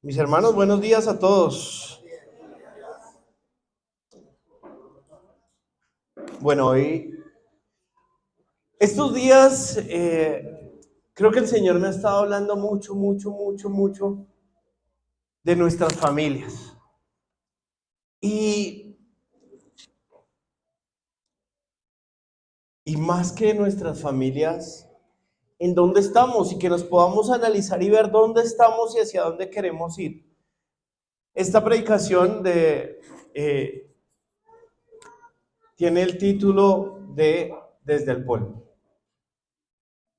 Mis hermanos, buenos días a todos. Bueno, estos días, creo que el Señor me ha estado hablando mucho, mucho, mucho, mucho de nuestras familias. Y, y más que de nuestras familias, en dónde estamos y que nos podamos analizar y ver dónde estamos y hacia dónde queremos ir. Esta predicación tiene el título de Desde el polvo.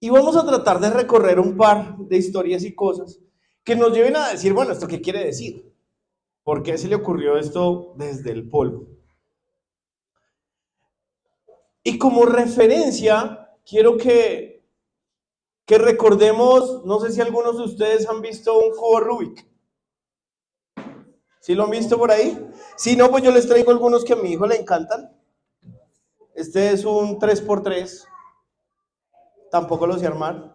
Y vamos a tratar de recorrer un par de historias y cosas que nos lleven a decir, bueno, ¿esto qué quiere decir? ¿Por qué se le ocurrió esto desde el polvo? Y como referencia, quiero que recordemos, no sé si algunos de ustedes han visto un cubo Rubik. ¿Sí lo han visto por ahí? Si no, pues yo les traigo algunos que a mi hijo le encantan. Este es un 3x3, tampoco lo sé armar.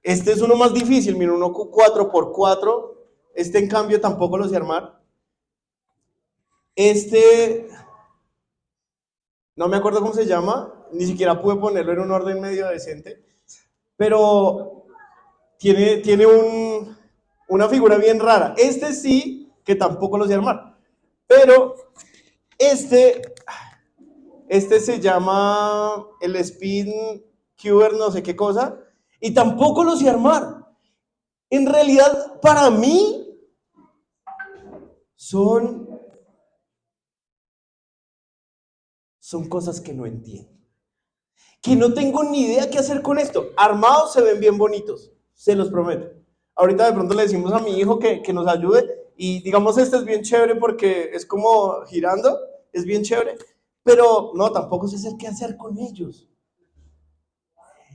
Este es uno más difícil, mira, uno 4x4. Este en cambio tampoco lo sé armar. Este, no me acuerdo cómo se llama, ni siquiera pude ponerlo en un orden medio decente, pero tiene una figura bien rara. Este sí, que tampoco lo sé armar, pero este, este se llama el Spin Cuber no sé qué cosa, y tampoco lo sé armar. En realidad, para mí, son, son cosas que no entiendo. Que no tengo ni idea qué hacer con esto. Armados se ven bien bonitos, se los prometo. Ahorita de pronto le decimos a mi hijo que nos ayude y digamos este es bien chévere porque es como girando, es bien chévere, pero no, tampoco sé qué hacer con ellos.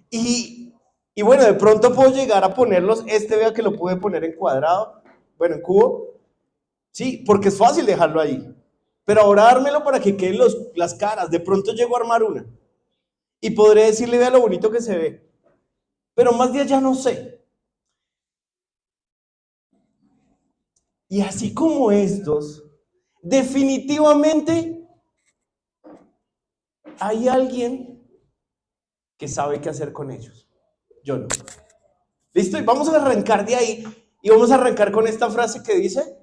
Y, y bueno, de pronto puedo llegar a ponerlos, este vea que lo pude poner en cuadrado, bueno, en cubo, sí, porque es fácil dejarlo ahí. Pero ahora dármelo para que queden las caras, de pronto llego a armar una y podré decirle vea lo bonito que se ve. Pero más de allá no sé. Y así como estos, definitivamente hay alguien que sabe qué hacer con ellos. Yo no. ¿Listo? Y vamos a arrancar de ahí y vamos a arrancar con esta frase que dice,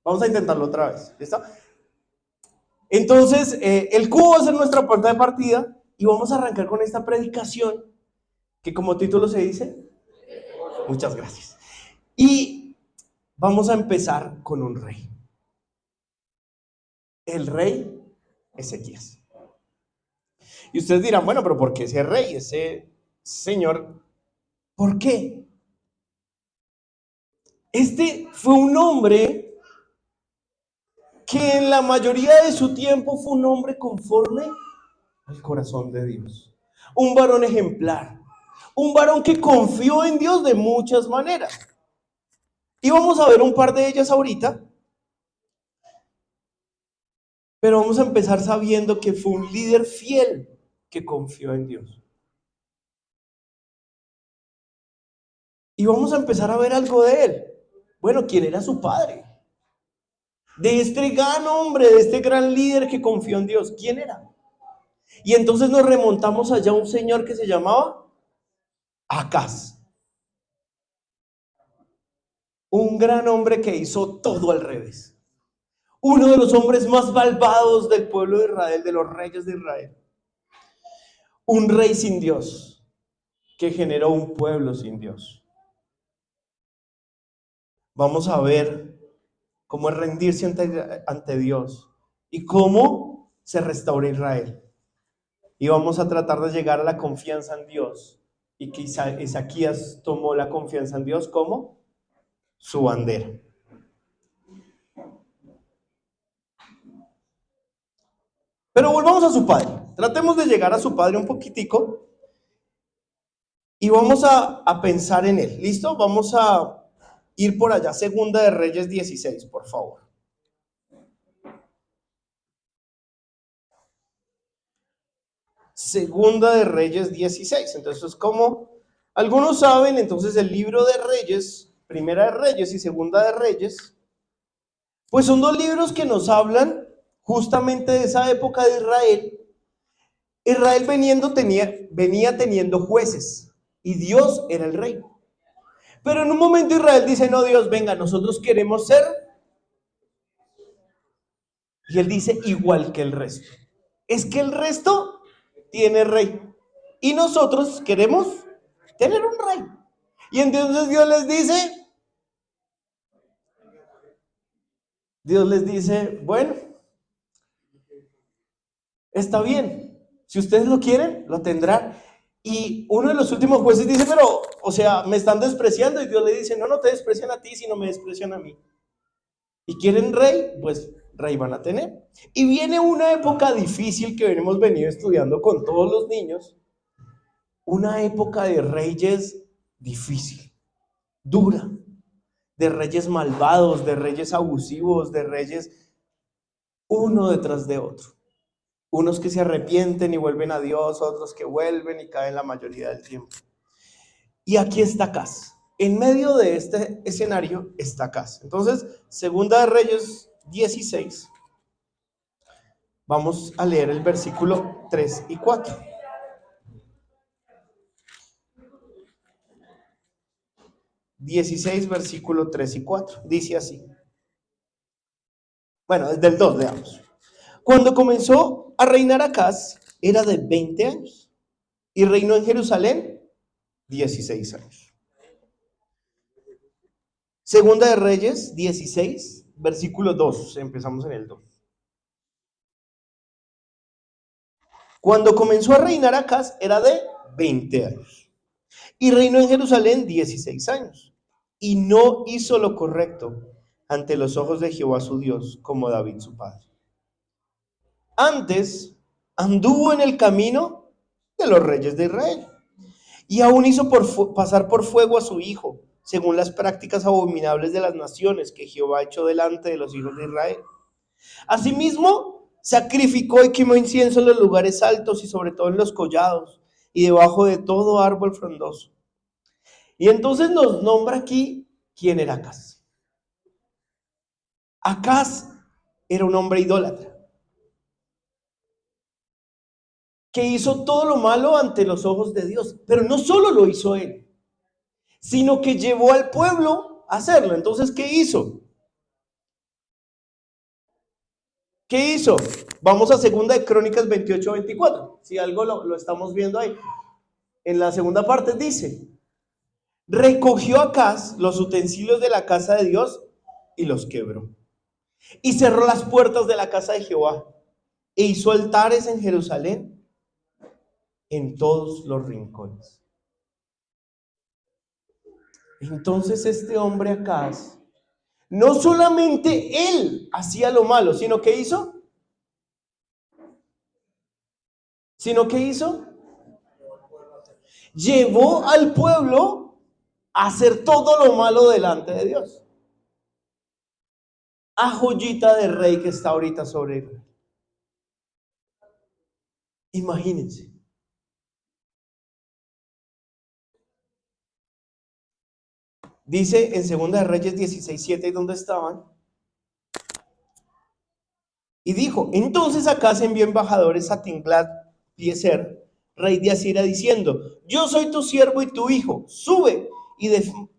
vamos a intentarlo otra vez. ¿Listo? Entonces, el cubo va a ser nuestra puerta de partida y vamos a arrancar con esta predicación que como título se dice, muchas gracias. Y vamos a empezar con un rey. El rey Ezequías. Y ustedes dirán, bueno, pero ¿por qué ese rey, ese señor? ¿Por qué? Este fue un hombre que en la mayoría de su tiempo fue un hombre conforme al corazón de Dios. Un varón ejemplar. Un varón que confió en Dios de muchas maneras. Y vamos a ver un par de ellas ahorita, pero vamos a empezar sabiendo que fue un líder fiel que confió en Dios. Y vamos a empezar a ver algo de él. Bueno, ¿quién era su padre? De este gran hombre, de este gran líder que confió en Dios. ¿Quién era? Y entonces nos remontamos allá a un señor que se llamaba Acaz. Un gran hombre que hizo todo al revés. Uno de los hombres más malvados del pueblo de Israel, de los reyes de Israel. Un rey sin Dios que generó un pueblo sin Dios. Vamos a ver cómo es rendirse ante Dios y cómo se restaura Israel. Y vamos a tratar de llegar a la confianza en Dios. Y que Ezequías tomó la confianza en Dios como su bandera. Pero volvamos a su padre. Tratemos de llegar a su padre un poquitico y vamos a pensar en él. ¿Listo? Vamos a ir por allá. Segunda de Reyes 16, por favor. Segunda de Reyes 16. Entonces es como Algunos saben, entonces el libro de Reyes, Primera de Reyes y Segunda de Reyes, pues son dos libros que nos hablan justamente de esa época de Israel. Israel venía teniendo jueces y Dios era el rey. Pero en un momento Israel dice, no, Dios, venga, nosotros queremos ser, y él dice, igual que el resto. Es que el resto tiene rey y nosotros queremos tener un rey. Y entonces Dios les dice, bueno, está bien, si ustedes lo quieren, lo tendrán. Y uno de los últimos jueces dice, pero, o sea, me están despreciando. Y Dios le dice, no, no te desprecian a ti, sino me desprecian a mí. Y quieren rey, pues rey van a tener. Y viene una época difícil que hemos venido estudiando con todos los niños, una época de reyes difícil, dura, de reyes malvados, de reyes abusivos, de reyes uno detrás de otro. Unos que se arrepienten y vuelven a Dios, otros que vuelven y caen la mayoría del tiempo. Y aquí está Acaz. En medio de este escenario está Acaz. Entonces, Segunda de Reyes 16. Vamos a leer el versículo 3 y 4. 16, versículo 3 y 4. Dice así. Bueno, desde el 2 leamos. Cuando comenzó a reinar Acaz, era de 20 años y reinó en Jerusalén 16 años. Segunda de Reyes 16, versículo 2. Empezamos en el 2. Cuando comenzó a reinar Acaz, era de 20 años y reinó en Jerusalén 16 años y no hizo lo correcto ante los ojos de Jehová su Dios, como David su padre. Antes anduvo en el camino de los reyes de Israel y aún hizo pasar por fuego a su hijo, según las prácticas abominables de las naciones que Jehová echó delante de los hijos de Israel. Asimismo, sacrificó y quemó incienso en los lugares altos y sobre todo en los collados y debajo de todo árbol frondoso. Y entonces nos nombra aquí quién era Acaz. Acaz era un hombre idólatra que hizo todo lo malo ante los ojos de Dios, pero no solo lo hizo él, sino que llevó al pueblo a hacerlo. Entonces, ¿qué hizo? ¿Qué hizo? Vamos a segunda de Crónicas 28-24. Si algo lo estamos viendo ahí. En la segunda parte dice, recogió Acaz los utensilios de la casa de Dios y los quebró. Y cerró las puertas de la casa de Jehová. E hizo altares en Jerusalén en todos los rincones. Entonces este hombre Acaz, no solamente él hacía lo malo, sino que hizo, llevó al pueblo a hacer todo lo malo delante de Dios. A joyita de rey que está ahorita sobre Israel. Imagínense. Dice en Segunda de Reyes 16:7, ¿dónde estaban? Y dijo, entonces acá se envió embajadores a Tiglat-Pileser, rey de Asiria, diciendo, yo soy tu siervo y tu hijo, sube y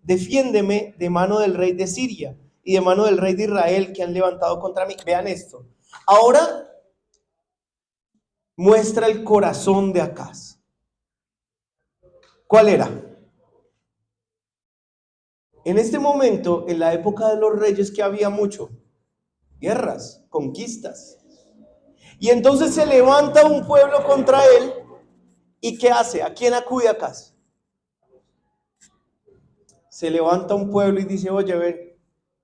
defiéndeme de mano del rey de Siria y de mano del rey de Israel que han levantado contra mí. Vean esto. Ahora muestra el corazón de Acaz. ¿Cuál era? En este momento, en la época de los reyes, que había mucho, guerras, conquistas. Y entonces se levanta un pueblo contra él. ¿Y qué hace? ¿A quién acude Acá? Se levanta un pueblo y dice, oye, ven,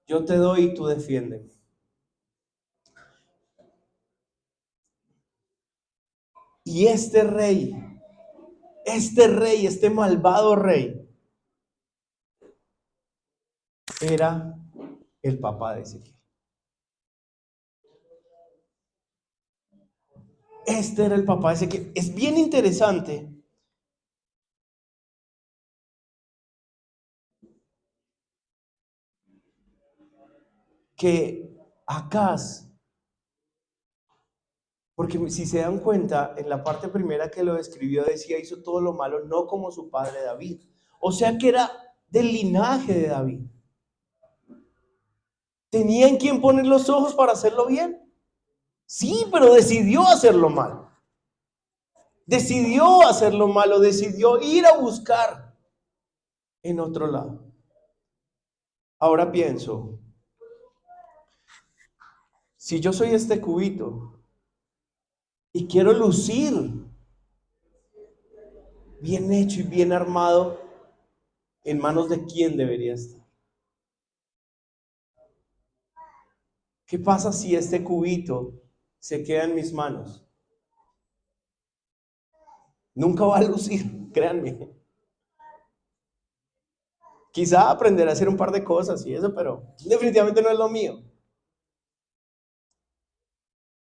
yo te doy y tú defiéndeme. Y este malvado rey, era el papá de Ezequiel. Este era el papá de Ezequiel. Es bien interesante que Acaz, porque si se dan cuenta, en la parte primera que lo describió decía, hizo todo lo malo, no como su padre David. O sea que era del linaje de David. ¿Tenía en quién poner los ojos para hacerlo bien? Sí, pero decidió hacerlo mal. Decidió hacerlo malo, decidió ir a buscar en otro lado. Ahora pienso, si yo soy este cubito y quiero lucir bien hecho y bien armado, ¿en manos de quién debería estar? ¿Qué pasa si este cubito se queda en mis manos? Nunca va a lucir, créanme. Quizá aprender a hacer un par de cosas y eso, pero definitivamente no es lo mío.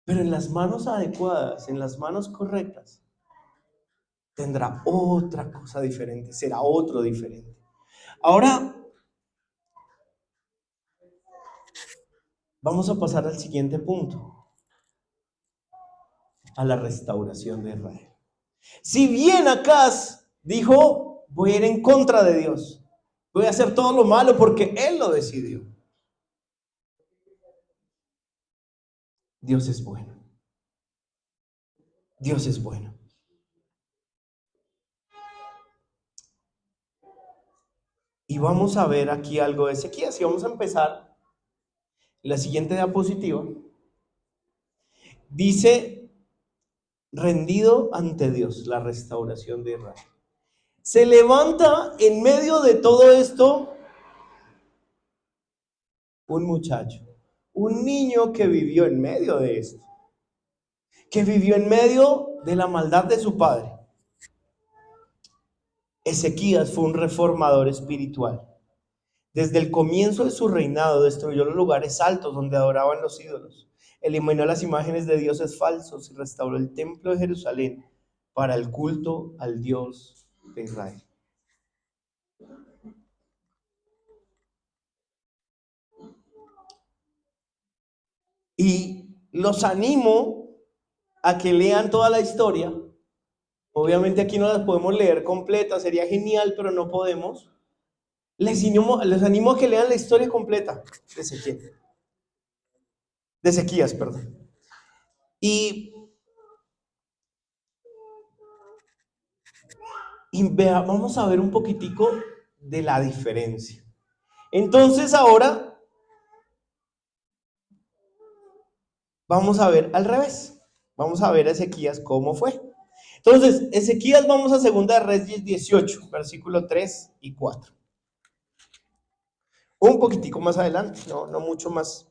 Pero en las manos adecuadas, en las manos correctas, tendrá otra cosa diferente, será otro diferente. Ahora vamos a pasar al siguiente punto, a la restauración de Israel. Si bien Acaz dijo, voy a ir en contra de Dios, voy a hacer todo lo malo porque Él lo decidió. Dios es bueno. Dios es bueno. Y vamos a ver aquí algo de Ezequías y vamos a empezar. La siguiente diapositiva dice, rendido ante Dios, la restauración de Israel. Se levanta en medio de todo esto un muchacho, un niño que vivió en medio de esto, que vivió en medio de la maldad de su padre. Ezequías fue un reformador espiritual. Desde el comienzo de su reinado destruyó los lugares altos donde adoraban los ídolos, eliminó las imágenes de dioses falsos y restauró el templo de Jerusalén para el culto al Dios de Israel. Y los animo a que lean toda la historia. Obviamente aquí no las podemos leer completa, sería genial, pero no podemos. Les animo a que lean la historia completa de Ezequiel, de Ezequías, perdón. Y, vamos a ver un poquitico de la diferencia. Entonces ahora vamos a ver al revés. Vamos a ver a Ezequías cómo fue. Entonces, Ezequías, vamos a 2 de Reyes 18, versículo 3 y 4. Un poquitico más adelante, no mucho más.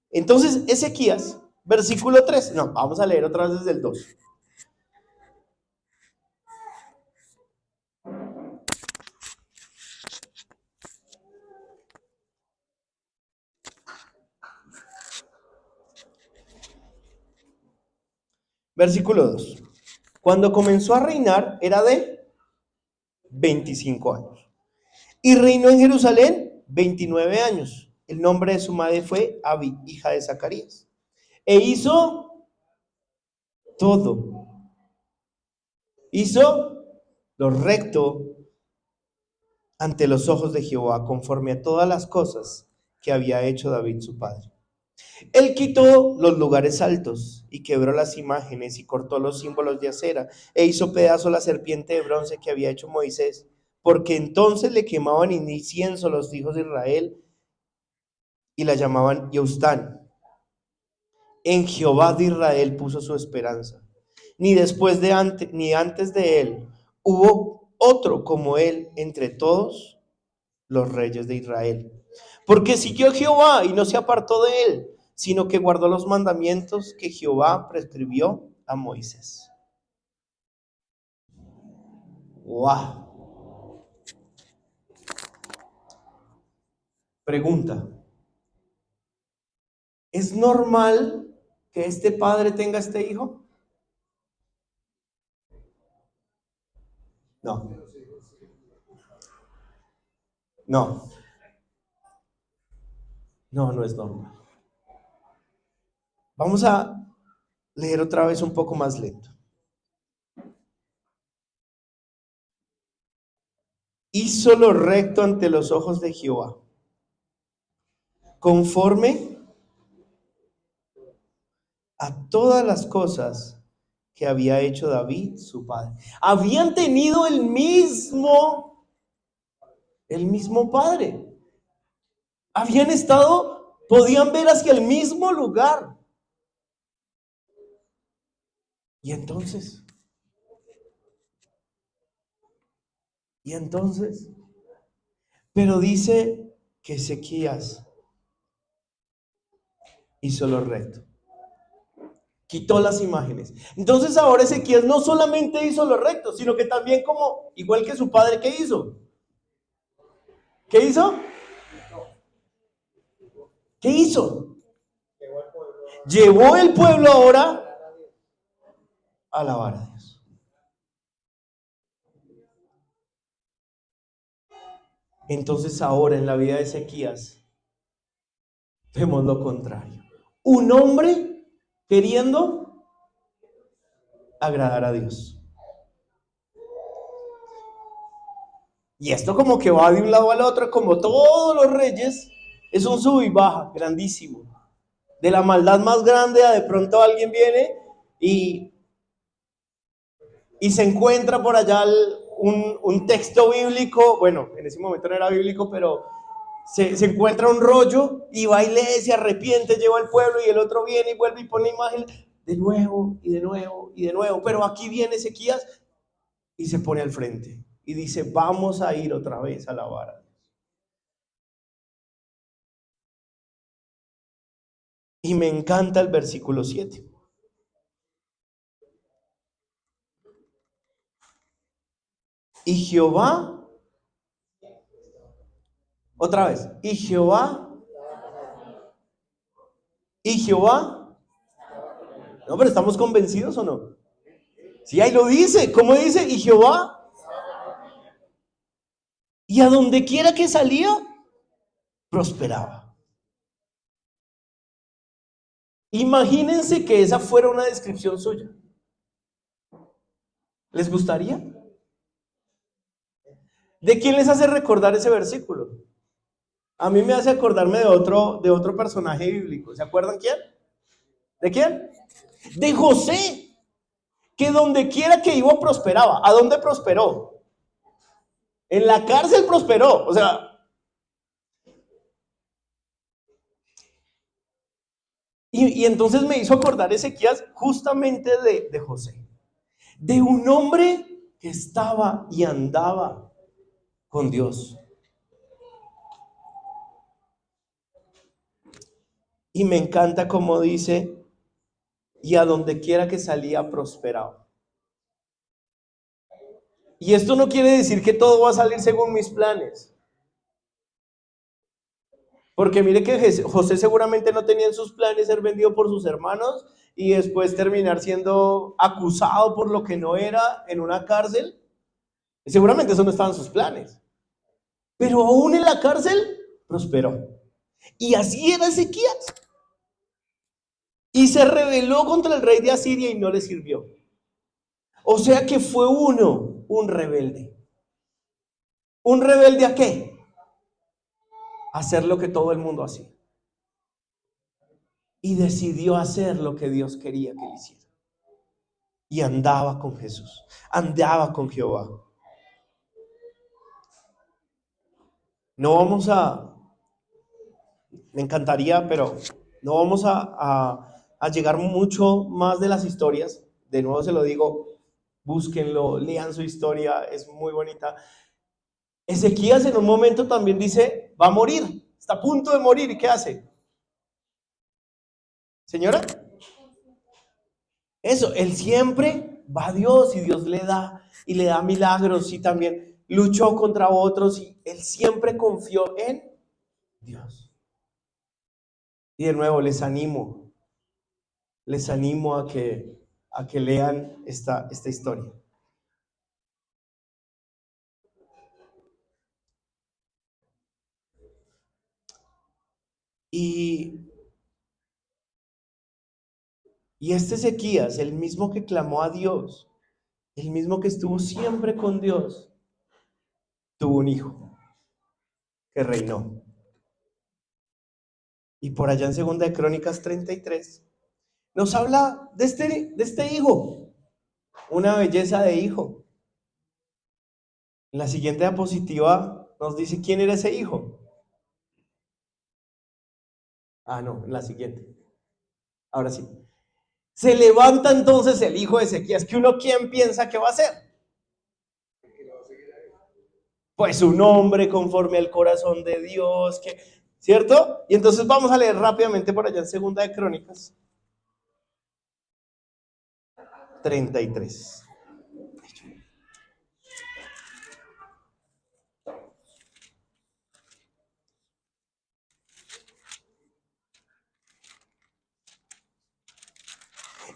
Entonces, Ezequías, versículo 3. No, vamos a leer otra vez desde el 2. Versículo 2. Cuando comenzó a reinar era de 25 años. Y reinó en Jerusalén 29 años. El nombre de su madre fue Abi, hija de Zacarías. E hizo todo. Hizo lo recto ante los ojos de Jehová, conforme a todas las cosas que había hecho David su padre. Él quitó los lugares altos y quebró las imágenes y cortó los símbolos de acera e hizo pedazo la serpiente de bronce que había hecho Moisés, porque entonces le quemaban incienso los hijos de Israel y la llamaban Eustán. En Jehová de Israel puso su esperanza. Ni después de antes, ni antes de él hubo otro como él entre todos los reyes de Israel. Porque siguió a Jehová y no se apartó de él, sino que guardó los mandamientos que Jehová prescribió a Moisés. ¡Wow! Pregunta: ¿es normal que este padre tenga este hijo? No, no. No, no es normal. Vamos a leer otra vez un poco más lento. Hizo lo recto ante los ojos de Jehová, conforme a todas las cosas que había hecho David, su padre. Habían tenido el mismo padre. Habían estado, podían ver hacia el mismo lugar. Y entonces, pero dice que Ezequías hizo lo recto. Quitó las imágenes. Entonces ahora Ezequías no solamente hizo lo recto, sino que también como, igual que su padre, ¿qué hizo? ¿Qué hizo? ¿Qué hizo? Llevó el pueblo ahora a alabar a Dios. Entonces ahora en la vida de Ezequías vemos lo contrario. Un hombre queriendo agradar a Dios. Y esto como que va de un lado al otro, como todos los reyes, es un sub y baja grandísimo. De la maldad más grande a de pronto alguien viene y, y se encuentra por allá un texto bíblico, bueno, en ese momento no era bíblico, pero se encuentra un rollo y va y lee, se arrepiente, lleva al pueblo y el otro viene y vuelve y pone imagen de nuevo y de nuevo y de nuevo. Pero aquí viene Ezequías y se pone al frente y dice, vamos a ir otra vez a alabar a Dios. Y me encanta el versículo 7. Y Jehová, otra vez, y Jehová, no, pero ¿estamos convencidos o no? Sí, ahí lo dice, ¿cómo dice? Y Jehová, y a donde quiera que salía, prosperaba. Imagínense que esa fuera una descripción suya. ¿Les gustaría? ¿De quién les hace recordar ese versículo? A mí me hace acordarme de otro personaje bíblico. ¿Se acuerdan quién? ¿De quién? De José, que donde quiera que iba prosperaba. ¿A dónde prosperó? En la cárcel prosperó. O sea, y entonces me hizo acordar Ezequías justamente de José. De un hombre que estaba y andaba con Dios. Y me encanta como dice, y a donde quiera que salía prosperaba. Y esto no quiere decir que todo va a salir según mis planes. Porque mire que José seguramente no tenía en sus planes ser vendido por sus hermanos y después terminar siendo acusado por lo que no era en una cárcel. Seguramente eso no estaba en sus planes. Pero aún en la cárcel prosperó. Y así era Ezequías. Y se rebeló contra el rey de Asiria y no le sirvió. O sea que fue un rebelde. ¿Un rebelde a qué? A hacer lo que todo el mundo hacía. Y decidió hacer lo que Dios quería que él hiciera. Y andaba con Jesús, andaba con Jehová. No vamos a, me encantaría, pero no vamos a llegar mucho más de las historias. De nuevo se lo digo, búsquenlo, lean su historia, es muy bonita. Ezequías en un momento también dice, va a morir, está a punto de morir, ¿y qué hace? Señora, eso, él siempre va a Dios y Dios le da milagros y también luchó contra otros y él siempre confió en Dios. Y de nuevo les animo a que lean esta historia. Y, y este Ezequías, el mismo que clamó a Dios, el mismo que estuvo siempre con Dios, tuvo un hijo que reinó. Y por allá en Segunda de Crónicas 33 nos habla de este hijo, una belleza de hijo. En la siguiente diapositiva nos dice quién era ese hijo. Ah, no, en la siguiente. Ahora sí. Se levanta entonces el hijo de Ezequías, que uno quién piensa que va a hacer. Pues un hombre conforme al corazón de Dios, ¿cierto? Y entonces vamos a leer rápidamente por allá en Segunda de Crónicas 33.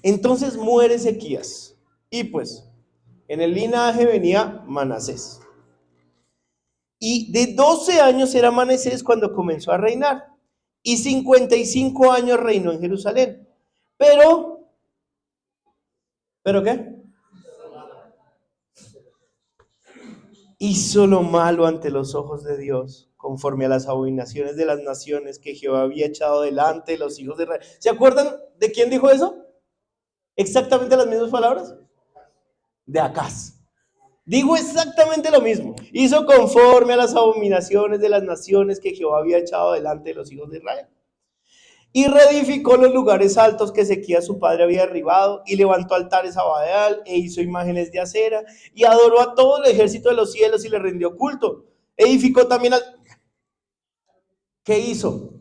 Entonces muere Ezequías. Y pues, en el linaje venía Manasés. Y de 12 años era Manasés cuando comenzó a reinar. Y 55 años reinó en Jerusalén. ¿Pero qué? Hizo lo malo ante los ojos de Dios, conforme a las abominaciones de las naciones que Jehová había echado delante de los hijos de Israel. ¿Se acuerdan de quién dijo eso? Exactamente las mismas palabras. De Acaz. Digo exactamente lo mismo. Hizo conforme a las abominaciones de las naciones que Jehová había echado delante de los hijos de Israel. Y reedificó los lugares altos que Ezequías su padre había derribado, y levantó altares a Baal, e hizo imágenes de acera, y adoró a todo el ejército de los cielos, y le rindió culto. Edificó también ¿Qué hizo?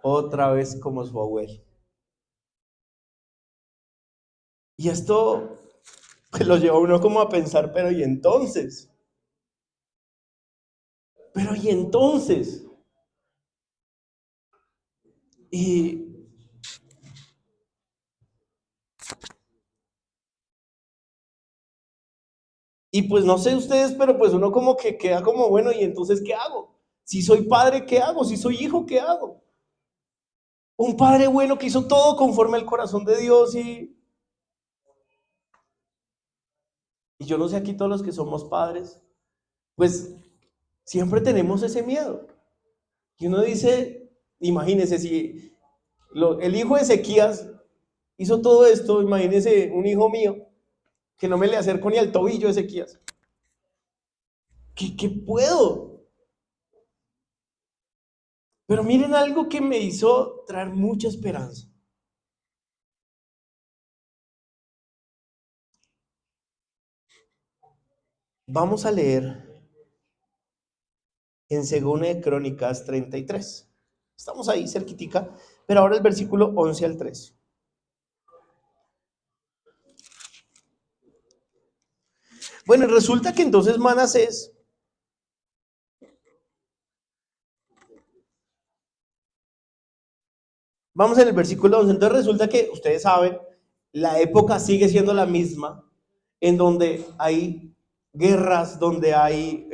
Otra vez como su abuelo. Y esto pues, lo lleva a uno como a pensar, pero ¿y entonces? Pero ¿y entonces? Y, y pues no sé ustedes, pero pues uno como que queda como, bueno, ¿y entonces qué hago? Si soy padre, ¿qué hago? Si soy hijo, ¿qué hago? Un padre bueno que hizo todo conforme al corazón de Dios y yo no sé aquí todos los que somos padres, pues siempre tenemos ese miedo. Y uno dice, imagínese si el hijo de Ezequías hizo todo esto, imagínese un hijo mío que no me le acerco ni al tobillo de Ezequías. ¿Qué puedo? Pero miren algo que me hizo traer mucha esperanza. Vamos a leer en Segunda de Crónicas 33. Estamos ahí cerquitica, pero ahora el versículo 11 al 13. Bueno, resulta que entonces Manasés vamos en el versículo 11. Entonces resulta que ustedes saben, la época sigue siendo la misma, en donde hay guerras, donde hay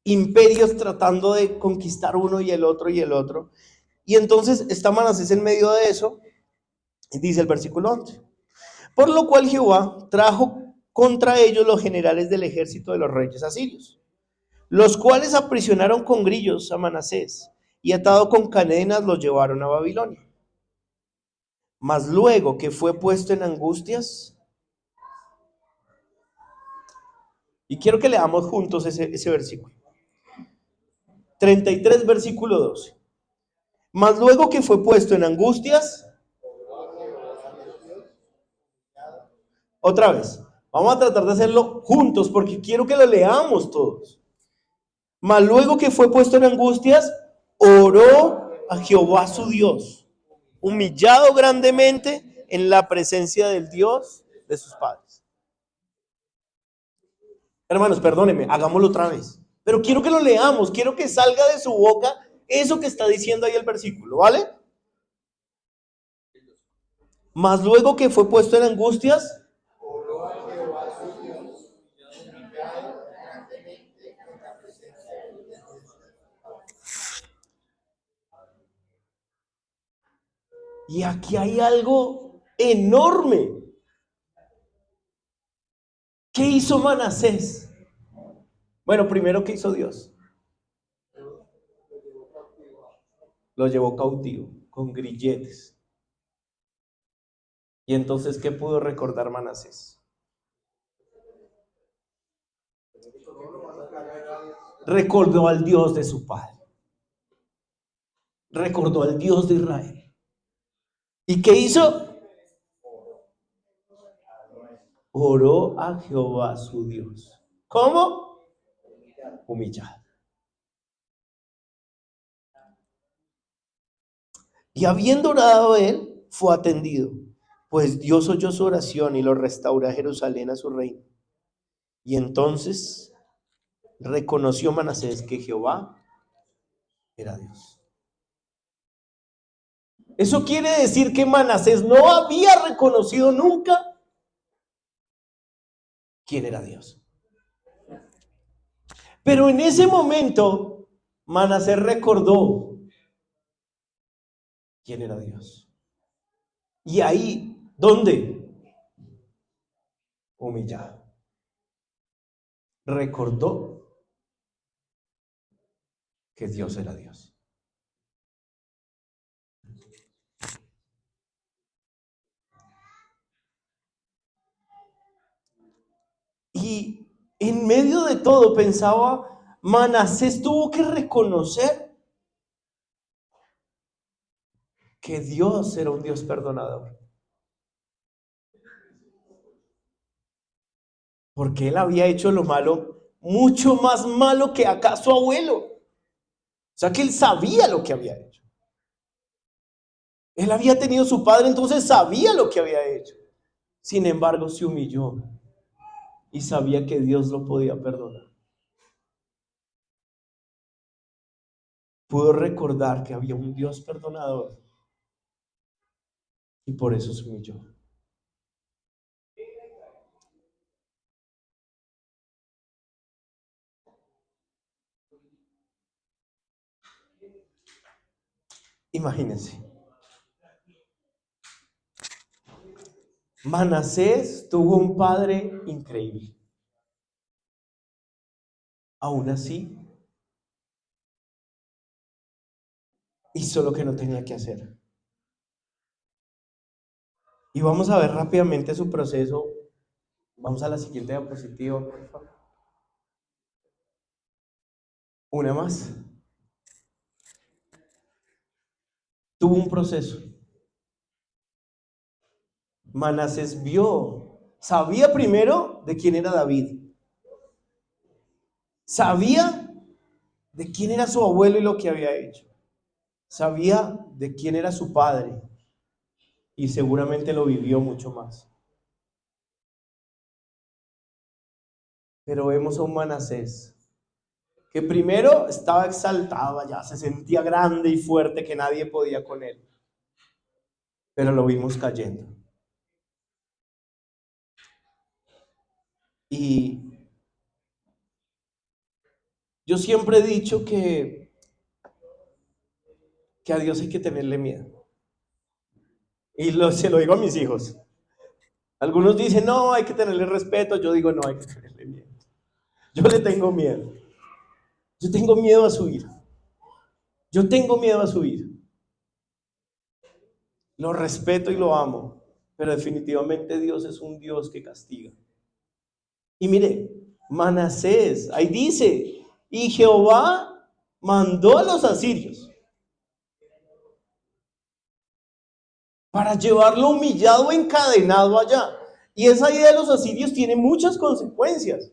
imperios tratando de conquistar uno y el otro y el otro. Y entonces está Manasés en medio de eso, dice el versículo 11. Por lo cual Jehová trajo contra ellos los generales del ejército de los reyes asirios, los cuales aprisionaron con grillos a Manasés y atado con cadenas los llevaron a Babilonia. Mas luego que fue puesto en angustias, y quiero que leamos juntos ese versículo, 33 versículo 12. Mas luego que fue puesto en angustias, otra vez, vamos a tratar de hacerlo juntos porque quiero que lo leamos todos. Mas luego que fue puesto en angustias, oró a Jehová su Dios, humillado grandemente en la presencia del Dios de sus padres. Hermanos, perdónenme, hagámoslo otra vez. Pero quiero que lo leamos, quiero que salga de su boca eso que está diciendo ahí el versículo, ¿vale? Mas luego que fue puesto en angustias, Y aquí hay algo enorme. ¿Qué hizo Manasés? Bueno, primero, ¿qué hizo Dios? Lo llevó cautivo, con grilletes. Y entonces, ¿qué pudo recordar Manasés? Recordó al Dios de su padre. Recordó al Dios de Israel. ¿Y qué hizo? Oró a Jehová su Dios. ¿Cómo? Humillado. Y habiendo orado él, fue atendido, pues Dios oyó su oración y lo restauró a Jerusalén a su reino. Y entonces reconoció Manasés que Jehová era Dios. Eso quiere decir que Manasés no había reconocido nunca quién era Dios. Pero en ese momento, Manasés recordó quién era Dios. Y ahí, ¿dónde? Humillado. Recordó que Dios era Dios. Y en medio de todo pensaba, Manasés tuvo que reconocer que Dios era un Dios perdonador. Porque él había hecho lo malo, mucho más malo que acá su abuelo. O sea que él sabía lo que había hecho. Él había tenido su padre, entonces sabía lo que había hecho. Sin embargo, se humilló y sabía que Dios lo podía perdonar. Pudo recordar que había un Dios perdonador y por eso se humilló. Imagínense. Manasés tuvo un padre increíble. Aún así, hizo lo que no tenía que hacer. Y vamos a ver rápidamente su proceso. Vamos a la siguiente diapositiva, por favor. Una más. Tuvo un proceso. Manasés sabía primero de quién era David. Sabía de quién era su abuelo y lo que había hecho. Sabía de quién era su padre. Y seguramente lo vivió mucho más. Pero vemos a un Manasés que primero estaba exaltado allá, se sentía grande y fuerte que nadie podía con él. Pero lo vimos cayendo. Y yo siempre he dicho que a Dios hay que tenerle miedo. Y se lo digo a mis hijos. Algunos dicen, no, hay que tenerle respeto. Yo digo, no, hay que tenerle miedo. Yo le tengo miedo. Yo tengo miedo a su ira. Yo tengo miedo a su ira. Lo respeto y lo amo. Pero definitivamente Dios es un Dios que castiga. Y mire, Manasés, ahí dice, y Jehová mandó a los asirios para llevarlo humillado, encadenado allá. Y esa idea de los asirios tiene muchas consecuencias.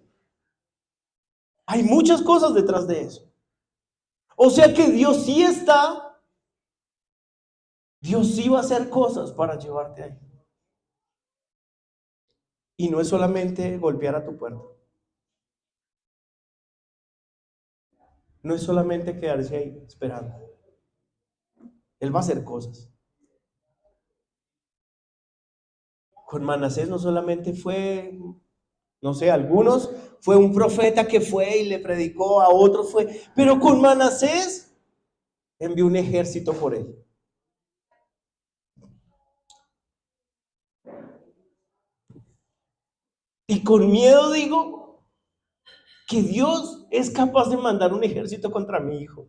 Hay muchas cosas detrás de eso. O sea que Dios sí va a hacer cosas para llevarte ahí. Y no es solamente golpear a tu puerta. No es solamente quedarse ahí esperando. Él va a hacer cosas. Con Manasés no solamente fue, no sé, algunos fue un profeta que fue y le predicó, a otros fue, pero con Manasés envió un ejército por él. Y con miedo digo que Dios es capaz de mandar un ejército contra mi hijo,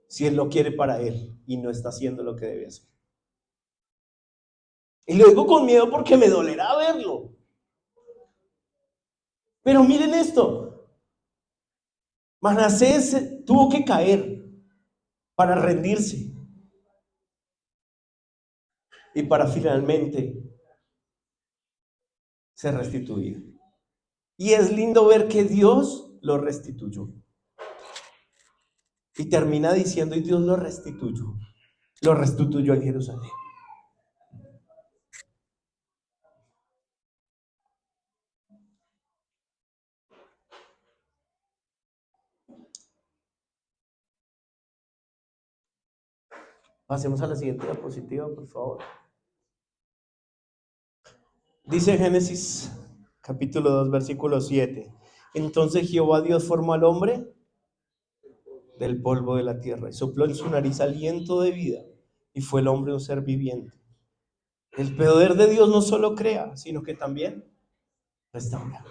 si Él lo quiere para Él y no está haciendo lo que debe hacer. Y lo digo con miedo porque me dolerá verlo. Pero miren esto, Manasés tuvo que caer para rendirse y para finalmente ser restituido. Y es lindo ver que Dios lo restituyó. Y termina diciendo, y Dios lo restituyó. Lo restituyó en Jerusalén. Pasemos a la siguiente diapositiva, por favor. Dice Génesis capítulo 2, versículo 7. Entonces Jehová Dios formó al hombre del polvo de la tierra y sopló en su nariz aliento de vida y fue el hombre un ser viviente. El poder de Dios no solo crea, sino que también restaura.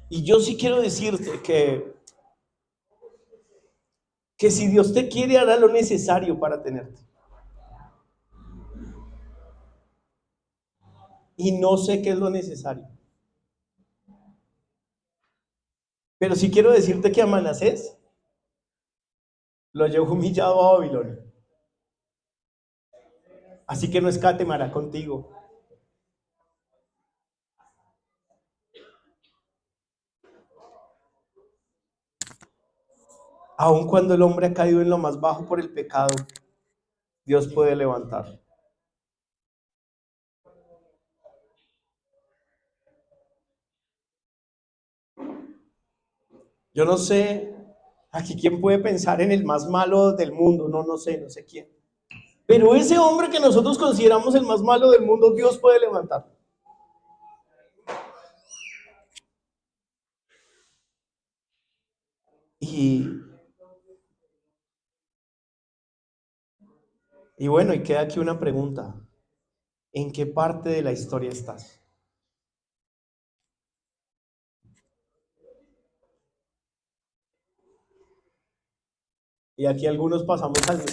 Y yo sí quiero decirte que si Dios te quiere, hará lo necesario para tenerte. Y no sé qué es lo necesario. Pero sí quiero decirte que a Manasés lo llevó humillado a Babilonia. Así que no escatemará contigo. Aun cuando el hombre ha caído en lo más bajo por el pecado, Dios puede levantar. Yo no sé aquí quién puede pensar en el más malo del mundo. No sé, no sé quién. Pero ese hombre que nosotros consideramos el más malo del mundo, Dios puede levantar. Y, y bueno, y queda aquí una pregunta. ¿En qué parte de la historia estás? Y aquí algunos pasamos al...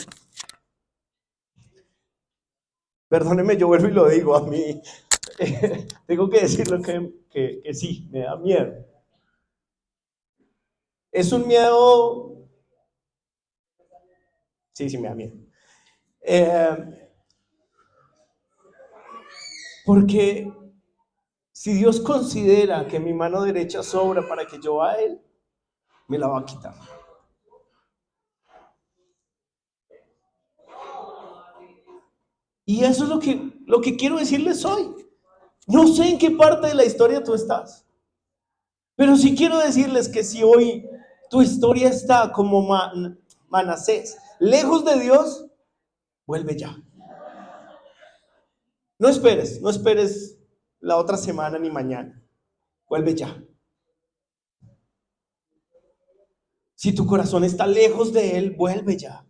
Perdóneme, yo vuelvo y lo digo a mí. Tengo que decirlo que sí, me da miedo. Es un miedo... Sí, sí, me da miedo. Eh, porque si Dios considera que mi mano derecha sobra para que yo a Él, me la va a quitar. Y eso es lo que quiero decirles hoy. No sé en qué parte de la historia tú estás, pero sí quiero decirles que si hoy tu historia está como Manasés, lejos de Dios, vuelve ya. No esperes la otra semana ni mañana. Vuelve ya. Si tu corazón está lejos de Él, vuelve ya.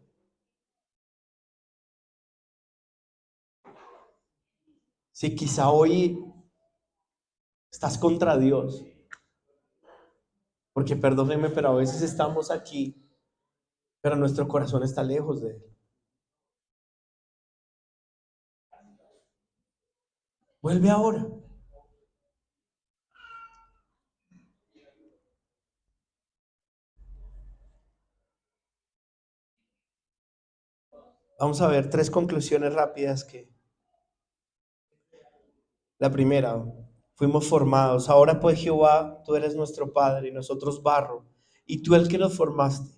Si quizá hoy estás contra Dios, porque perdónenme, pero a veces estamos aquí, pero nuestro corazón está lejos de Él. Vuelve ahora. Vamos a ver tres conclusiones rápidas que la primera, fuimos formados. Ahora pues Jehová, tú eres nuestro Padre y nosotros barro, y tú el que nos formaste.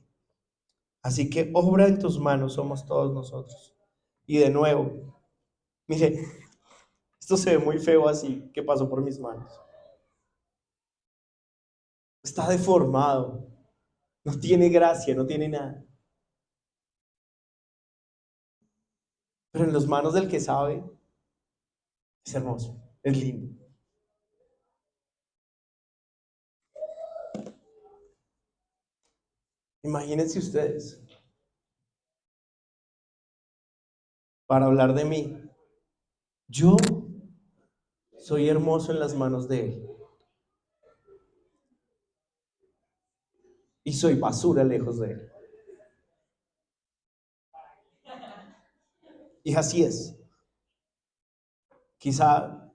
Así que obra en tus manos somos todos nosotros. Y de nuevo, mire, esto se ve muy feo así, que pasó por mis manos. Está deformado, no tiene gracia, no tiene nada. Pero en las manos del que sabe, es hermoso, es lindo. Imagínense ustedes, para hablar de mí. Yo soy hermoso en las manos de Él y soy basura lejos de Él. Y así es. Quizá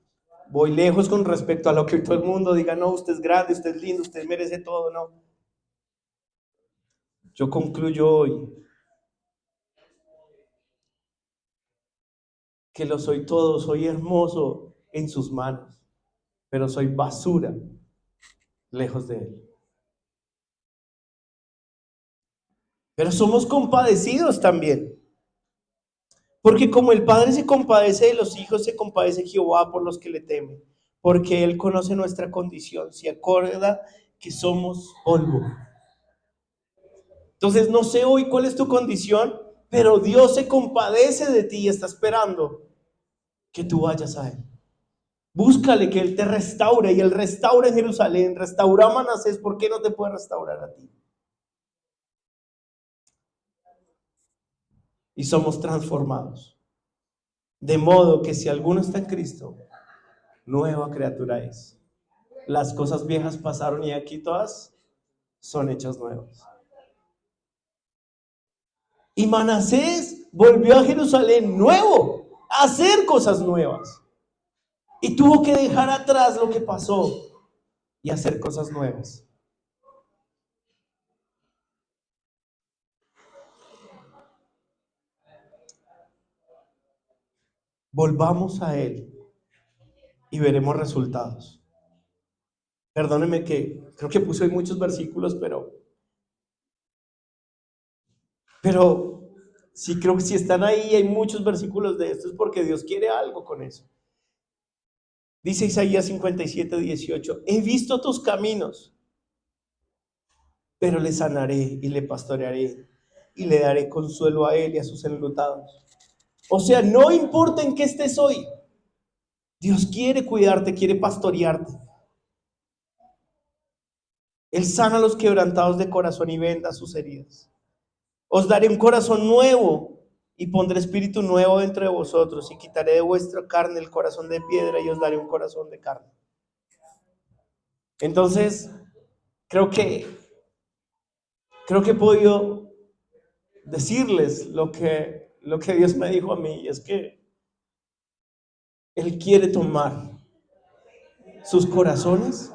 voy lejos con respecto a lo que todo el mundo diga, no, usted es grande, usted es lindo, usted merece todo, no. Yo concluyo hoy que lo soy todo, soy hermoso en sus manos, pero soy basura lejos de Él. Pero somos compadecidos también, porque como el Padre se compadece de los hijos, se compadece Jehová por los que le temen, porque Él conoce nuestra condición, se acuerda que somos polvo. Entonces, no sé hoy cuál es tu condición, pero Dios se compadece de ti y está esperando que tú vayas a Él. Búscale que Él te restaure, y Él restaura en Jerusalén, restaura a Manasés. ¿Por qué no te puede restaurar a ti? Y somos transformados. De modo que si alguno está en Cristo, nueva criatura es. Las cosas viejas pasaron y aquí todas son hechas nuevas. Y Manasés volvió a Jerusalén nuevo, a hacer cosas nuevas. Y tuvo que dejar atrás lo que pasó y hacer cosas nuevas. Volvamos a Él y veremos resultados. Perdónenme que creo que puse muchos versículos, pero sí creo que si están ahí hay muchos versículos de estos porque Dios quiere algo con eso. Dice Isaías 57:18, he visto tus caminos, pero le sanaré y le pastorearé y le daré consuelo a él y a sus enlutados. O sea, no importa en qué estés hoy, Dios quiere cuidarte, quiere pastorearte. Él sana a los quebrantados de corazón y venda sus heridas. Os daré un corazón nuevo y pondré espíritu nuevo dentro de vosotros y quitaré de vuestra carne el corazón de piedra y os daré un corazón de carne. Entonces, creo que he podido decirles lo que Dios me dijo a mí, y es que Él quiere tomar sus corazones,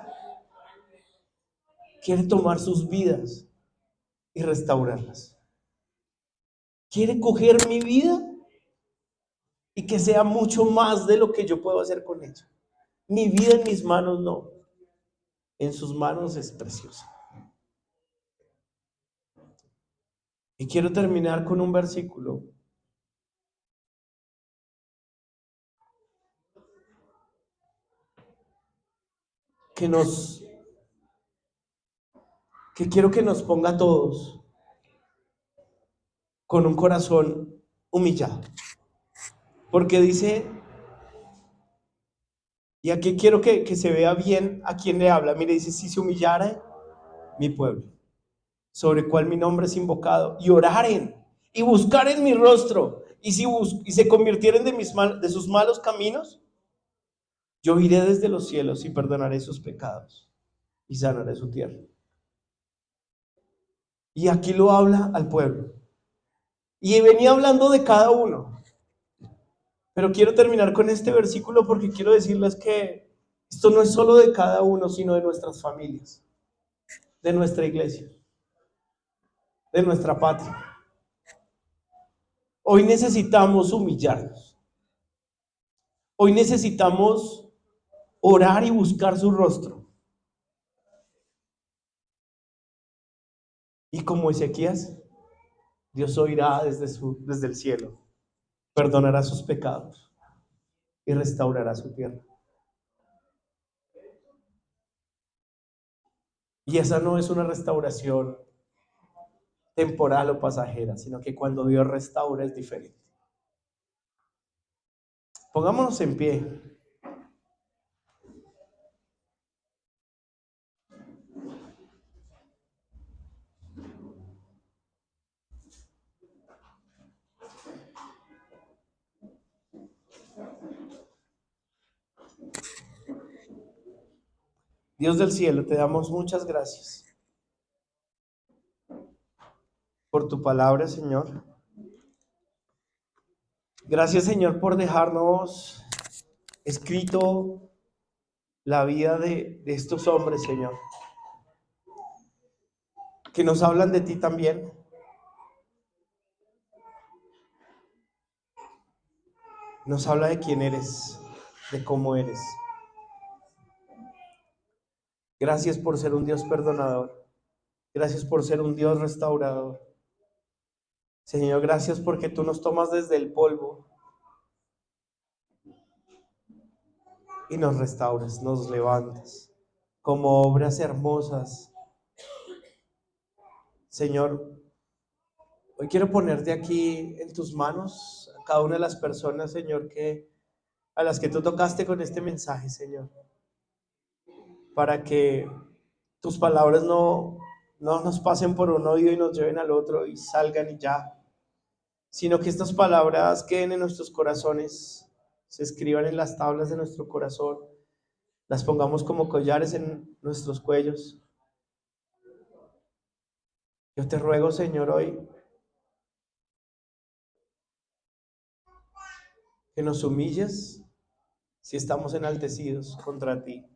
quiere tomar sus vidas y restaurarlas. Quiere coger mi vida y que sea mucho más de lo que yo puedo hacer con ella. Mi vida en mis manos no, en sus manos es preciosa. Y quiero terminar con un versículo que quiero que nos ponga a todos con un corazón humillado. Porque dice, y aquí quiero que se vea bien a quién le habla. Mire, dice, si se humillara mi pueblo, sobre el cual mi nombre es invocado, y oraren, y buscaren mi rostro, y se convirtieren de sus malos caminos, yo iré desde los cielos y perdonaré sus pecados, y sanaré su tierra. Y aquí lo habla al pueblo. Y venía hablando de cada uno. Pero quiero terminar con este versículo porque quiero decirles que esto no es solo de cada uno, sino de nuestras familias, de nuestra iglesia, de nuestra patria. Hoy necesitamos humillarnos. Hoy necesitamos orar y buscar su rostro. Y como Ezequías, Dios oirá desde el cielo, perdonará sus pecados y restaurará su tierra. Y esa no es una restauración temporal o pasajera, sino que cuando Dios restaura es diferente. Pongámonos en pie. Dios del cielo, te damos muchas gracias por tu palabra, Señor. Gracias, Señor, por dejarnos escrito la vida de estos hombres, Señor, que nos hablan de ti también. Nos habla de quién eres, de cómo eres. Gracias por ser un Dios perdonador. Gracias por ser un Dios restaurador. Señor, gracias porque tú nos tomas desde el polvo y nos restauras, nos levantas como obras hermosas. Señor, hoy quiero ponerte aquí en tus manos a cada una de las personas, Señor, a las que tú tocaste con este mensaje, Señor, para que tus palabras no nos pasen por un oído y nos lleven al otro y salgan y ya, sino que estas palabras queden en nuestros corazones, se escriban en las tablas de nuestro corazón, las pongamos como collares en nuestros cuellos. Yo te ruego, Señor, hoy que nos humilles si estamos enaltecidos contra ti,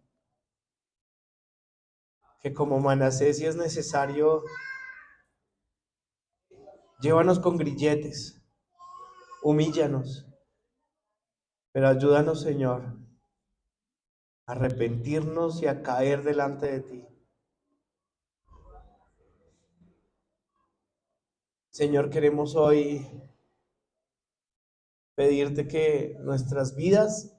que como Manasés, si es necesario, llévanos con grilletes, humíllanos, pero ayúdanos, Señor, a arrepentirnos y a caer delante de ti. Señor, queremos hoy pedirte que nuestras vidas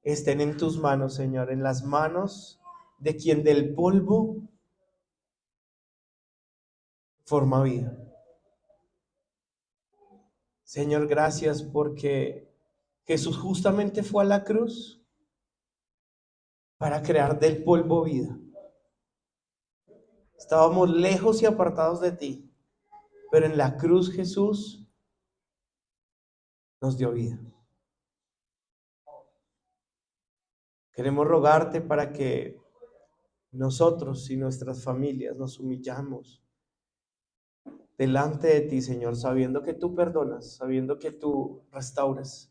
estén en tus manos, Señor, en las manos de quien del polvo forma vida. Señor, gracias porque Jesús justamente fue a la cruz para crear del polvo vida. Estábamos lejos y apartados de ti, pero en la cruz Jesús nos dio vida. Queremos rogarte para que nosotros y nuestras familias nos humillamos delante de ti, Señor, sabiendo que tú perdonas, sabiendo que tú restauras.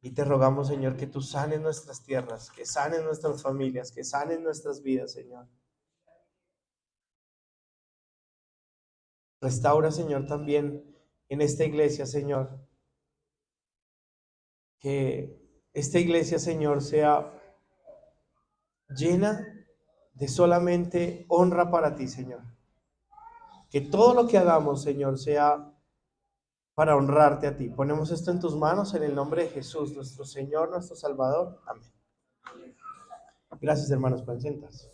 Y te rogamos, Señor, que tú sanes nuestras tierras, que sanes nuestras familias, que sanes nuestras vidas, Señor. Restaura, Señor, también en esta iglesia, Señor. Que esta iglesia, Señor, sea llena de solamente honra para ti, Señor. Que todo lo que hagamos, Señor, sea para honrarte a ti. Ponemos esto en tus manos en el nombre de Jesús, nuestro Señor, nuestro Salvador. Amén. Gracias, hermanos, por sentarse.